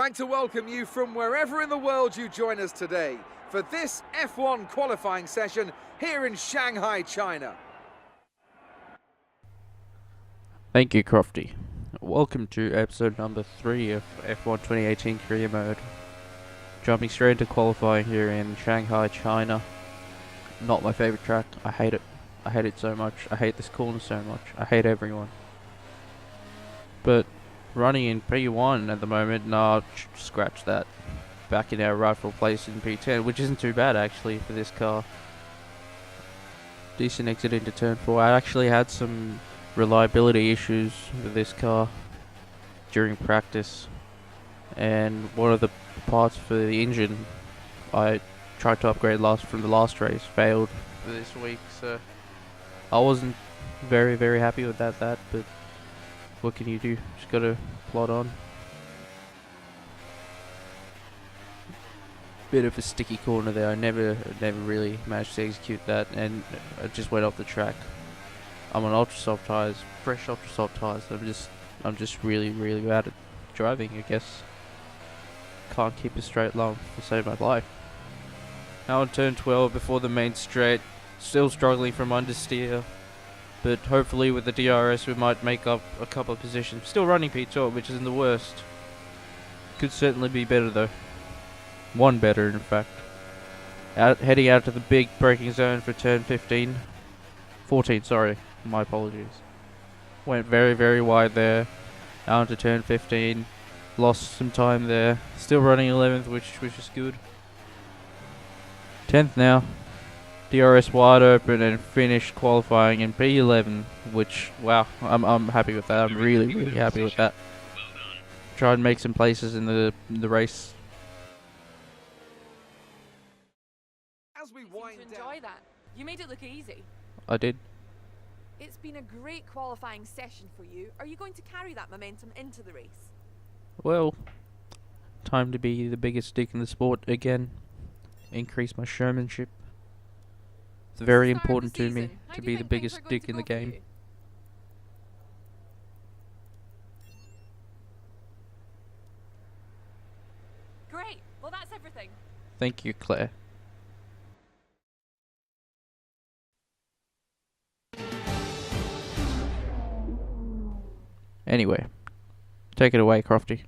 like to welcome you from wherever in the world you join us today for this F1 qualifying session here in Shanghai, China. Thank you, Crofty. Welcome to episode number 3 of F1 2018 Career Mode. Jumping straight into qualifying here in Shanghai, China. Not my favorite track. I hate it. I hate it so much. I hate this corner so much. I hate everyone. But running in P1 at the moment, nah, scratch that. Back in our rightful place in P10, which isn't too bad actually for this car. Decent exit into turn 4. I actually had some reliability issues with this car during practice, and one of the parts for the engine I tried to upgrade from the last race failed for this week, so I wasn't very happy with that, but what can you do? Just gotta plod on. Bit of a sticky corner there. I never really managed to execute that, and I just went off the track. I'm on ultra soft tires, fresh ultra soft tires. I'm just really bad at driving, I guess. Can't keep a straight line to save my life. Now on turn 12 before the main straight, still struggling from understeer, but hopefully with the DRS we might make up a couple of positions. Still running P12, which isn't the worst. Could certainly be better though. One better in fact. Heading out to the big braking zone for turn 14, sorry. My apologies. Went very wide there. Out to turn 15. Lost some time there. Still running 11th, which is good. 10th now. DRS wide open and finished qualifying in P11, which, wow, I'm happy with that. I'm really happy with that. Try and make some places in the race. As we wind down, enjoy that. You made it look easy. I did. It's been a great qualifying session for you. Are you going to carry that momentum into the race? Well, time to be the biggest dick in the sport again. Increase my showmanship. It's very important to me to be the biggest dick in the game. Great. Well, that's everything. Thank you, Claire. Anyway, take it away, Crofty.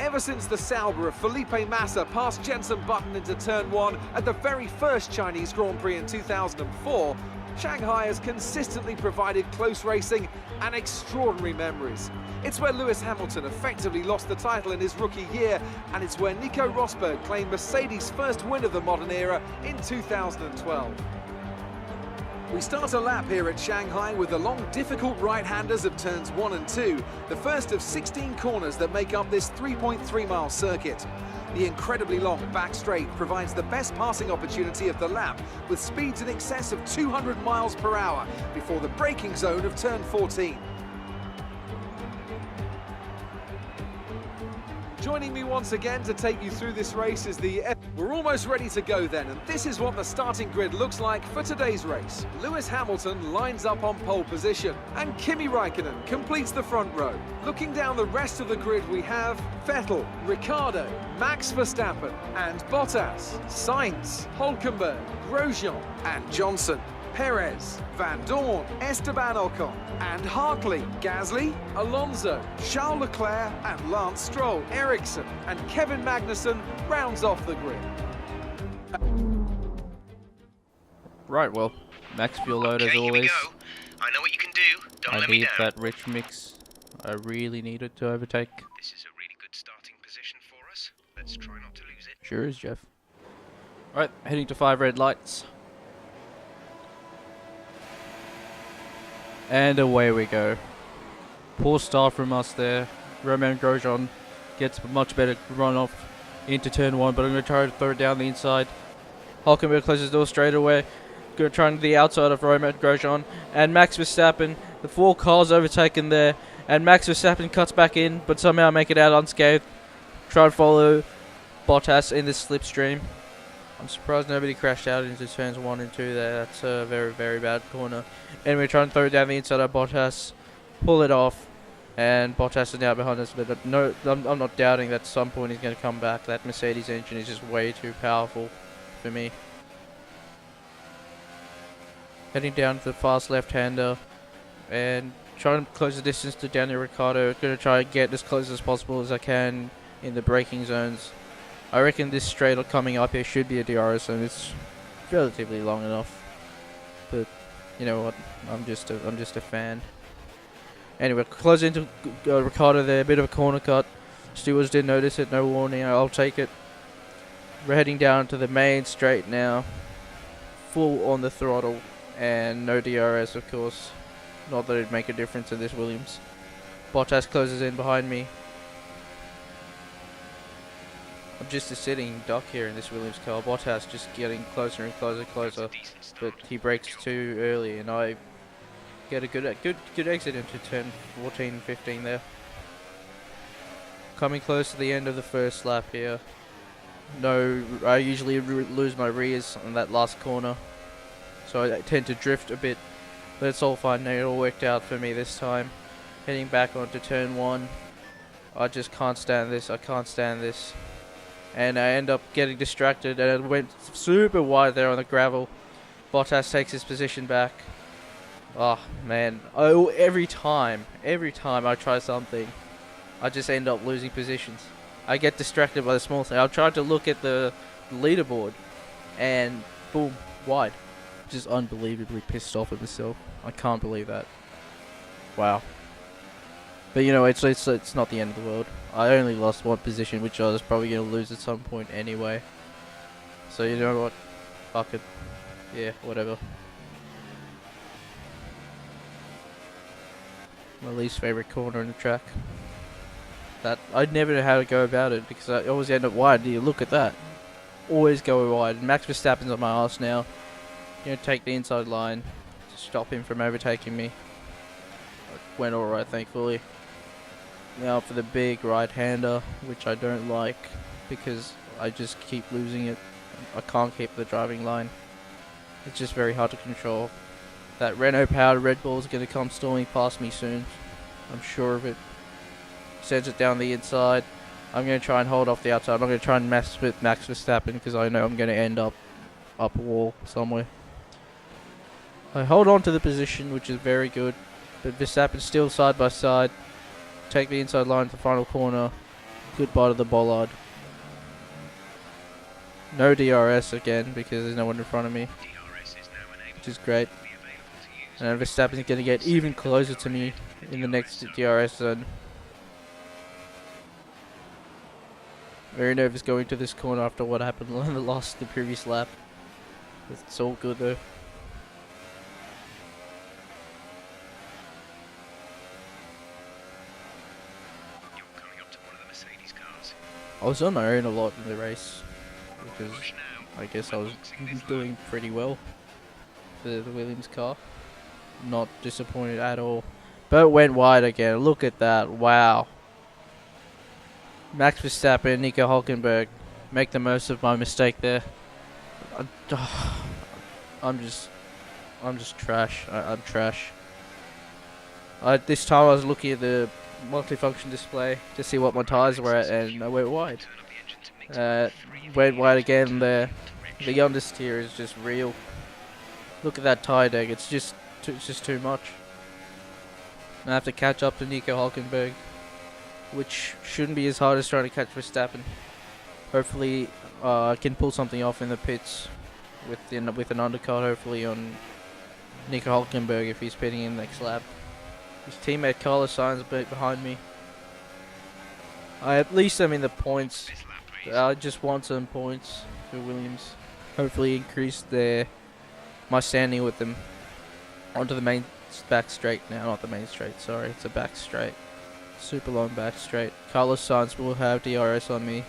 Ever since the Sauber of Felipe Massa passed Jenson Button into turn 1 at the very first Chinese Grand Prix in 2004, Shanghai has consistently provided close racing and extraordinary memories. It's where Lewis Hamilton effectively lost the title in his rookie year, and it's where Nico Rosberg claimed Mercedes' first win of the modern era in 2012. We start a lap here at Shanghai with the long, difficult right-handers of turns 1 and 2, the first of 16 corners that make up this 3.3-mile circuit. The incredibly long back straight provides the best passing opportunity of the lap, with speeds in excess of 200 miles per hour before the braking zone of turn 14. Joining me once again to take you through this race is We're almost ready to go then, and this is what the starting grid looks like for today's race. Lewis Hamilton lines up on pole position, and Kimi Raikkonen completes the front row. Looking down the rest of the grid, we have Vettel, Ricciardo, Max Verstappen, and Bottas, Sainz, Hülkenberg, Grosjean, and Johnson. Perez, Van Dorn, Esteban Ocon, and Hartley, Gasly, Alonso, Charles Leclerc, and Lance Stroll, Ericsson, and Kevin Magnussen rounds off the grid. Right, well, max fuel load as always. Here we go. I know what you can do. Don't let me I need down. that rich mix. I really need it to overtake. This is a really good starting position for us. Let's try not to lose it. Sure is, Jeff. Alright, heading to 5 red lights. And away we go. Poor start from us there. Romain Grosjean gets a much better run off into turn 1, but I'm going to try to throw it down the inside. Hülkenberg closes the door straight away. Going to try to the outside of Romain Grosjean. And Max Verstappen, the 4 cars overtaken there. And Max Verstappen cuts back in, but somehow make it out unscathed. Try to follow Bottas in this slipstream. I'm surprised nobody crashed out into turns 1 and 2 there. That's a very bad corner. And we're trying to throw it down the inside of Bottas. Pull it off. And Bottas is now behind us, but no, I'm not doubting that at some point he's going to come back. That Mercedes engine is just way too powerful for me. Heading down to the fast left-hander and trying to close the distance to Daniel Ricciardo. Going to try and get as close as possible as I can in the braking zones. I reckon this straight coming up here should be a DRS zone. It's relatively long enough, but you know what? I'm just a fan. Anyway, close into Ricciardo there. A bit of a corner cut. Stewards didn't notice it. No warning. I'll take it. We're heading down to the main straight now. Full on the throttle and no DRS, of course. Not that it'd make a difference in this Williams. Bottas closes in behind me. I'm just a sitting duck here in this Williams car. Bottas just getting closer and closer, but he brakes too early, and I get a good exit into turn 14 and 15 there. Coming close to the end of the first lap here. No, I usually lose my rears on that last corner, so I tend to drift a bit. But it's all fine now. It all worked out for me this time. Heading back onto turn 1. I just can't stand this. I can't stand this. And I end up getting distracted, and it went super wide there on the gravel. Bottas takes his position back. Oh man, every time I try something, I just end up losing positions. I get distracted by the small thing. I'll try to look at the leaderboard, and boom, wide. Just unbelievably pissed off at myself. I can't believe that. Wow. But you know, it's not the end of the world. I only lost one position, which I was probably going to lose at some point anyway. So you know what? Fuck it. Yeah, whatever. My least favorite corner in the track. That I'd never know how to go about it because I always end up wide. You look at that. Always go wide. Max Verstappen's on my ass now. You know, take the inside line to stop him from overtaking me. It went alright, thankfully. Now for the big right-hander, which I don't like because I just keep losing it. I can't keep the driving line. It's just very hard to control. That Renault-powered Red Bull is going to come storming past me soon. I'm sure of it. Sends it down the inside. I'm going to try and hold off the outside. I'm not going to try and mess with Max Verstappen because I know I'm going to end up a wall somewhere. I hold on to the position, which is very good. But Verstappen's still side by side. Take the inside line to the final corner. Goodbye to the bollard. No DRS again because there's no one in front of me, which is great. And Verstappen's going to get even closer to me in the next DRS zone. Very nervous going to this corner after what happened on the previous lap. It's all good though. I was on my own a lot in the race because I guess I was doing pretty well for the Williams car. Not disappointed at all. But it went wide again. Look at that. Wow. Max Verstappen and Nico Hülkenberg make the most of my mistake there. I'm just trash. I'm trash. This time I was looking at the multifunction display to see what my tyres were at, and I went wide. Went wide again there. The understeer is just real. Look at that tyre deck. It's just too much. I have to catch up to Nico Hülkenberg, which shouldn't be as hard as trying to catch Verstappen. Hopefully, I can pull something off in the pits with an undercut. Hopefully on Nico Hülkenberg if he's pitting in next lap. His teammate Carlos Sainz a bit behind me. At least I'm in the points. I just want some points for Williams. Hopefully increase my standing with them. Onto the main back straight now. Not the main straight, sorry. It's a back straight. Super long back straight. Carlos Sainz will have DRS on me.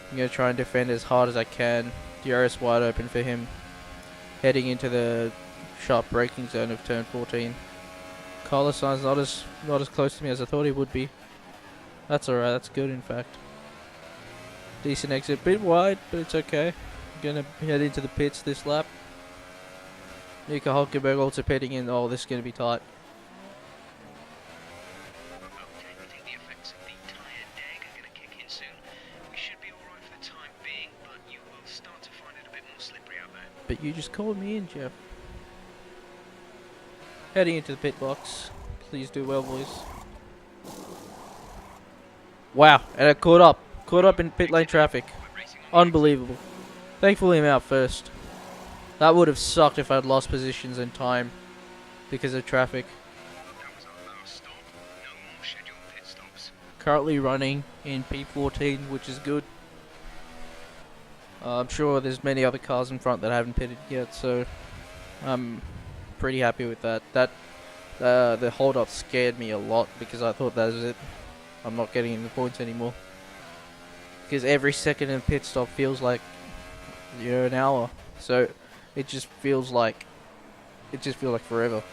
I'm going to try and defend as hard as I can. DRS wide open for him. Heading into the sharp braking zone of turn 14. Carlos Sainz not as close to me as I thought he would be. That's alright, that's good in fact. Decent exit, bit wide, but it's okay. I'm gonna head into the pits this lap. Nico Hülkenberg also pitting in. Oh, this is gonna be tight. But you just called me in, Jeff. Heading into the pit box. Please do well, boys. Wow, and I caught up. Caught up in pit lane traffic. Unbelievable. Thankfully I'm out first. That would have sucked if I'd lost positions in time because of traffic. That was our last stop. No more scheduled pit stops. Currently running in P14, which is good. I'm sure there's many other cars in front that haven't pitted yet, so I'm pretty happy with that. The hold up scared me a lot because I thought that was it. I'm not getting in the points anymore. Because every second in pit stop feels like, you know, an hour. So it just feels like forever.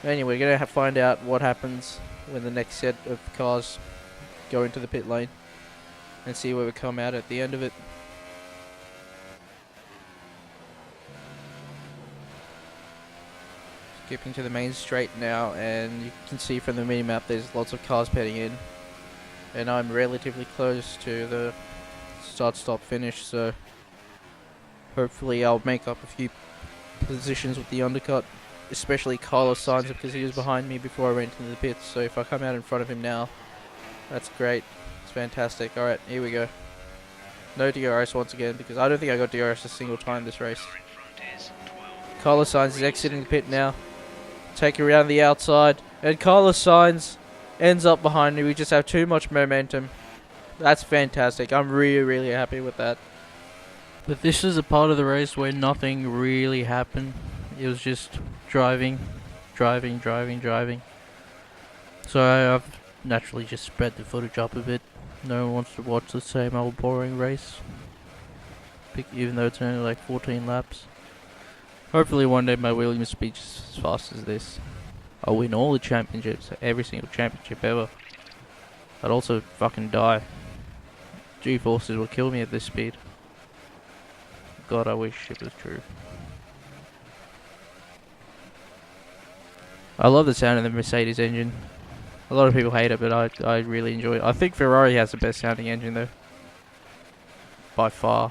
Anyway, we're gonna find out what happens when the next set of cars go into the pit lane and see where we come out at the end of it. Skipping to the main straight now, and you can see from the mini map there's lots of cars heading in, and I'm relatively close to the start stop finish, so hopefully I'll make up a few positions with the undercut, especially Carlos Sainz because he was behind me before I went into the pits. So if I come out in front of him now, that's great. It's fantastic. Alright, here we go. No DRS once again because I don't think I got DRS a single time this race. Car in front is 12. Carlos Sainz is exiting the pit now. Taking around the outside. And Carlos Sainz ends up behind me. We just have too much momentum. That's fantastic. I'm really happy with that. But this is a part of the race where nothing really happened. It was just driving. So I've naturally just spread the footage up a bit. No one wants to watch the same old boring race. Even though it's only like 14 laps. Hopefully one day my Williams speed is as fast as this. I'll win all the championships, every single championship ever. I'd also fucking die. G-forces will kill me at this speed. God, I wish it was true. I love the sound of the Mercedes engine. A lot of people hate it, but I really enjoy it. I think Ferrari has the best sounding engine though. By far.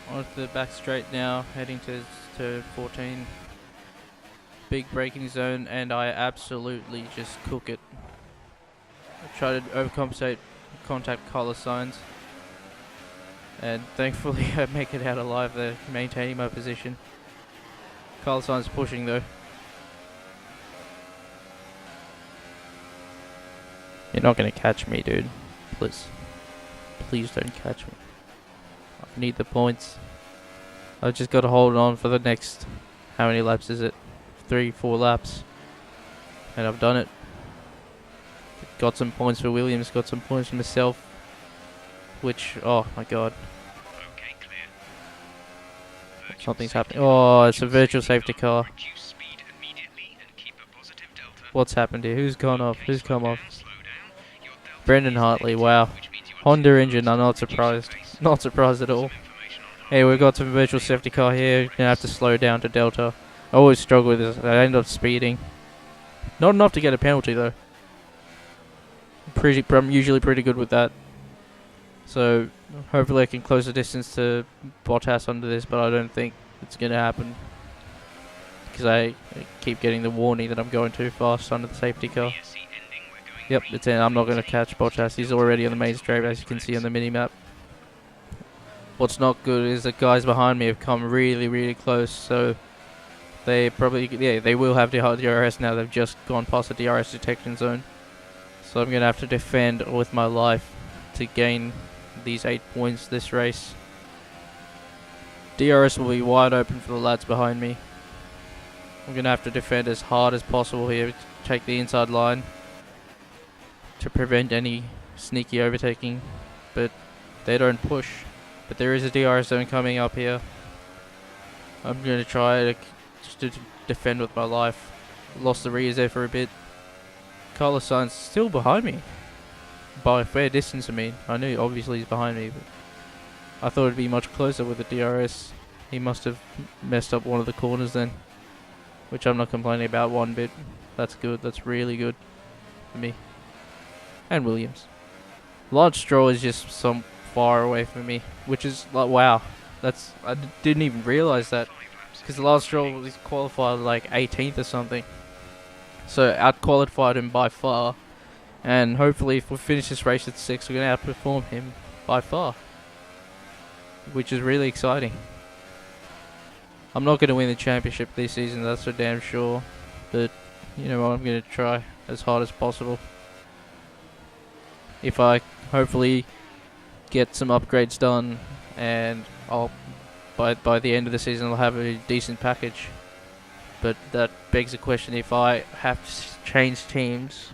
Onto the back straight now, heading to 14. Big braking zone, and I absolutely just cook it. I try to overcompensate, contact Carlos Sainz, and thankfully I make it out alive there, maintaining my position. Carlos Sainz pushing though. You're not gonna catch me, dude. Please don't catch me. I need the points. I've just got to hold on for the next, how many laps is it? 3-4 laps. And I've done it. Got some points for Williams, got some points for myself. Which, oh my god. Okay, clear. Virtual Something's safety happening. car. Oh, it's a virtual safety car. Reduce speed immediately and keep a positive delta. What's happened here? Who's gone off? Okay, Who's slow come off? down, slow down. Your delta Brendan is Hartley, negative, wow. which means you are Honda too engine, I'm not fast to reduce surprised. your pace. Not surprised at all. Some information on Hey, we've got some virtual safety car here. Gonna have to slow down to Delta. I always struggle with this. I end up speeding. Not enough to get a penalty though. I'm usually pretty good with that. So hopefully I can close the distance to Bottas under this, but I don't think it's gonna happen because I keep getting the warning that I'm going too fast under the safety car. VSC ending, we're going Yep, green. it's in. I'm not going to catch Bottas. He's already on the main straight, as you can see on the mini-map. What's not good is the guys behind me have come really close, so they probably, yeah, they will have DRS now. They've just gone past the DRS detection zone. So I'm going to have to defend with my life to gain these 8 points this race. DRS will be wide open for the lads behind me. I'm going to have to defend as hard as possible here, take the inside line to prevent any sneaky overtaking, but they don't push. But there is a DRS zone coming up here. I'm going to try to defend with my life. Lost the rears there for a bit. Carlos Sainz still behind me. By a fair distance, I mean. I knew obviously he's behind me, but I thought it'd be much closer with the DRS. He must have messed up one of the corners then, which I'm not complaining about one bit. That's good. That's really good for me. And Williams. Lance Stroll is just some far away from me, which is like, wow. I didn't even realize that, because the last Stroll was qualified like 18th or something. So out-qualified him by far, and hopefully if we finish this race at 6th, we're going to outperform him by far, which is really exciting. I'm not going to win the championship this season, that's for damn sure, but you know what, I'm going to try as hard as possible. If I hopefully get some upgrades done, and I'll by the end of the season I'll have a decent package. But that begs the question, if I have to change teams,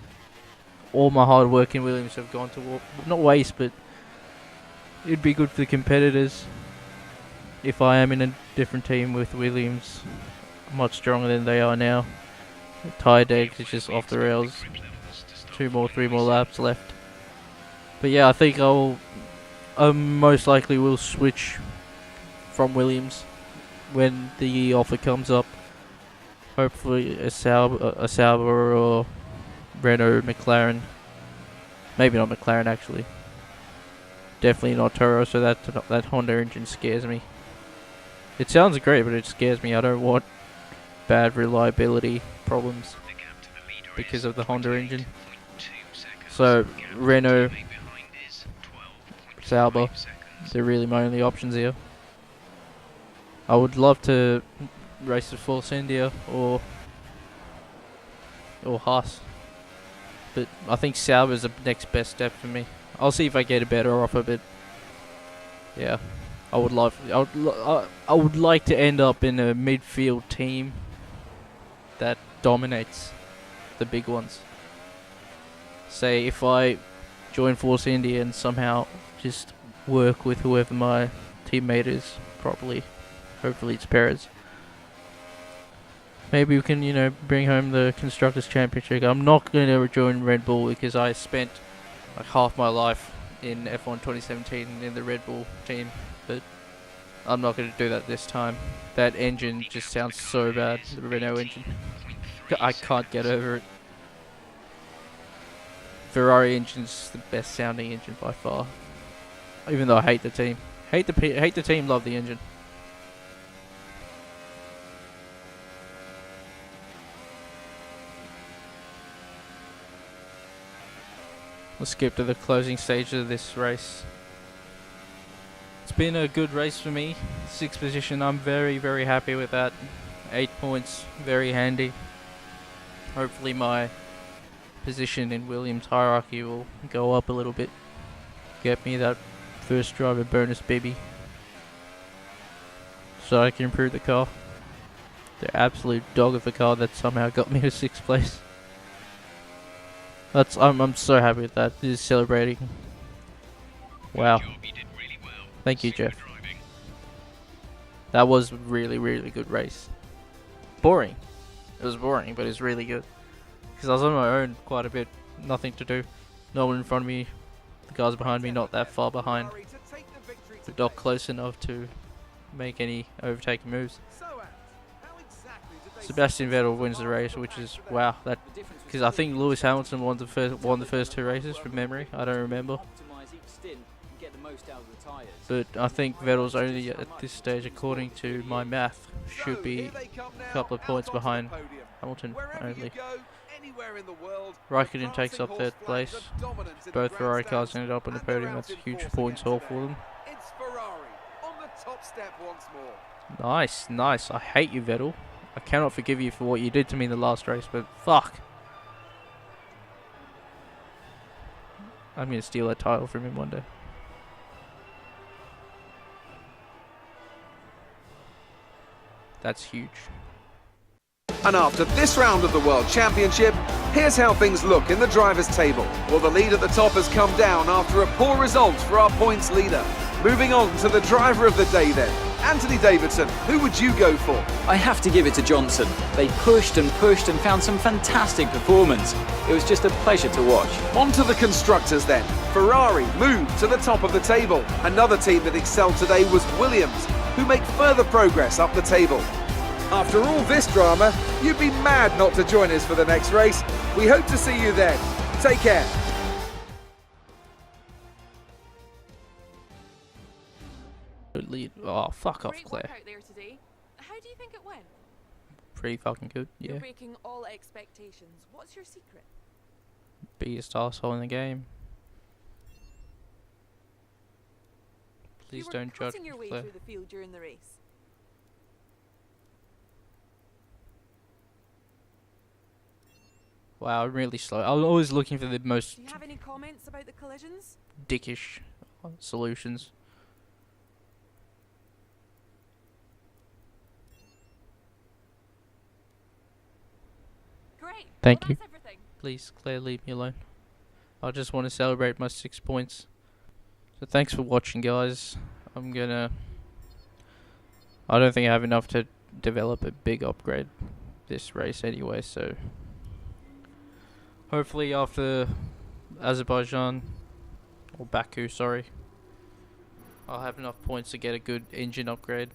all my hard work in Williams have gone to not waste, but it'd be good for the competitors if I am in a different team with Williams, much stronger than they are now. The tyre deck is just off the rails. 3 more laps left. But yeah, I think I most likely will switch from Williams when the offer comes up. Hopefully a Sauber or Renault, McLaren. Maybe not McLaren actually. Definitely not Toro, so that Honda engine scares me. It sounds great, but it scares me. I don't want bad reliability problems because of the Honda engine. So Renault, Sauber, they're really my only options here. I would love to race with Force India or Haas, but I think Sauber is the next best step for me. I'll see if I get a better offer, but yeah, I would like to end up in a midfield team that dominates the big ones. Say if I join Force India and somehow just work with whoever my teammate is properly. Hopefully it's Perez. Maybe we can, bring home the Constructors' Championship. I'm not going to join Red Bull because I spent like half my life in F1 2017 in the Red Bull team, but I'm not going to do that this time. That engine just sounds so bad, the Renault engine. I can't get over it. Ferrari engine's the best sounding engine by far. Even though I hate the team. Hate the team, love the engine. Let's skip to the closing stage of this race. It's been a good race for me. 6th position, I'm very, very happy with that. 8 points, very handy. Hopefully my position in Williams hierarchy will go up a little bit. Get me that first driver bonus, baby. So I can improve the car. The absolute dog of a car that somehow got me to 6th place. I'm so happy with that. This is celebrating. Wow. Thank you, Jeff. That was a really, really good race. Boring. It was boring, but it's really good. Because I was on my own quite a bit. Nothing to do. No one in front of me. The guys behind me not that far behind. But not close enough to make any overtaking moves. Sebastian Vettel wins the race, which is wow. That because I think Lewis Hamilton won the first 2 races from memory. I don't remember. But I think Vettel's only at this stage, according to my math, should be a couple of points behind Hamilton only. Raikkonen takes up 3rd place. Both Ferrari cars ended up on the podium. That's a huge points haul for them. Nice, nice. I hate you, Vettel. I cannot forgive you for what you did to me in the last race, but fuck. I'm going to steal that title from him one day. That's huge. And after this round of the World Championship, here's how things look in the drivers' table. Well, the lead at the top has come down after a poor result for our points leader. Moving on to the driver of the day then. Anthony Davidson, who would you go for? I have to give it to Johnson. They pushed and found some fantastic performance. It was just a pleasure to watch. On to the constructors then. Ferrari moved to the top of the table. Another team that excelled today was Williams, who make further progress up the table. After all this drama, you'd be mad not to join us for the next race. We hope to see you then. Take care. lead. Oh, fuck off, Great Claire. workout there today. How do you think it went? Pretty fucking good, yeah. You're breaking all expectations. What's your secret? Biggest arsehole in the game. Please you don't were judge cutting your me, way Claire. through the field during the race. Wow, I'm really slow. I'm always looking for the most Do you have any comments about the collisions? dickish solutions. Great. Thank well, you. That's everything. Please, Claire, leave me alone. I just want to celebrate my 6 points. So thanks for watching, guys. I don't think I have enough to develop a big upgrade this race anyway, so hopefully after Azerbaijan, or Baku, sorry, I'll have enough points to get a good engine upgrade.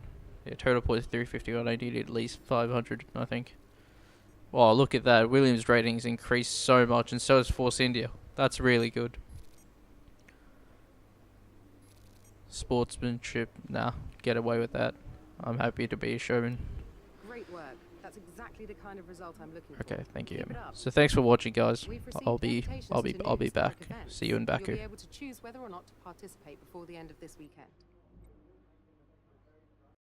Yeah, total points 351. I need at least 500, I think. Wow, look at that. Williams' ratings increased so much, and so has Force India. That's really good. Sportsmanship, nah, get away with that. I'm happy to be a showman. Great work. That's exactly the kind of result I'm looking for. Okay, thank you, Keep it Emma. up. So thanks for watching, guys. We've received I'll be invitations to back. new historic events. See you in Baku. You'll be able to choose whether or not to participate before the end of this weekend.